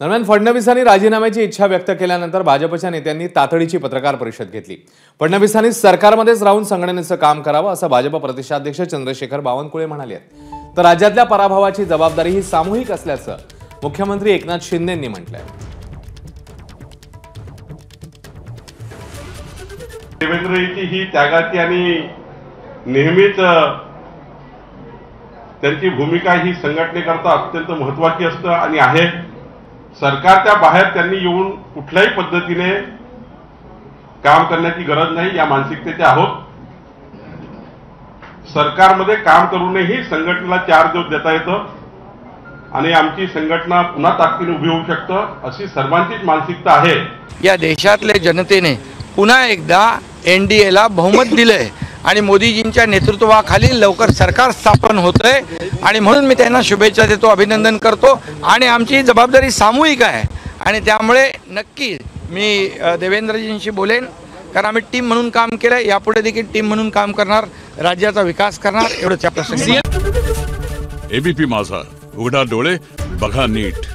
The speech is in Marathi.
दरम्यान फडणवीसांनी राजीनाम्याची इच्छा व्यक्त केल्यानंतर भाजपच्या नेत्यांनी तातडीची पत्रकार परिषद घेतली। फडणवीसांनी सरकारमध्येच राहून संघटनेचं काम करावं असं भाजप प्रदेशाध्यक्ष चंद्रशेखर बावनकुळे म्हणाले आहेत। तर राज्यातल्या पराभवाची जबाबदारी ही सामूहिक असल्याचं मुख्यमंत्री एकनाथ शिंदेंनी म्हटलंय। देवेंद्रजी ही त्यागाची आणि नेहमीच त्यांची भूमिका ही संघटनेकरता अत्यंत महत्त्वाची असते आणि आहे। सरकारच्या बाहेर त्यांनी येऊन कुठल्याही पद्धतीने काम करण्याची गरज नाही या मानसिकतेचे आहोत। सरकारमध्ये काम करूनही संघटनेला 4 दिवस देता येतं आणि आमची संघटना पुन्हा ताकदीने उभी होऊ शकतं अशी सर्वांचीच मानसिकता आहे। या देशातल्या जनतेने पुन्हा एकदा एनडीएला बहुमत दिलंय आणि मोदीजींच्या नेतृत्वाखाली लवकर सरकार स्थापन होतंय आणि म्हणून मी त्यांना शुभेच्छा देतो, अभिनंदन करतो आणि आमची जबाबदारी सामूहिक आहे आणि त्यामुळे नक्की मी देवेंद्रजींशी बोलेन, कारण आम्ही टीम म्हणून काम केलं, यापुढे देखील टीम म्हणून काम करणार, राज्याचा विकास करणार, एवढंच या प्रसंगी। एबीपी माझा, उघडा डोळे बघा नीट।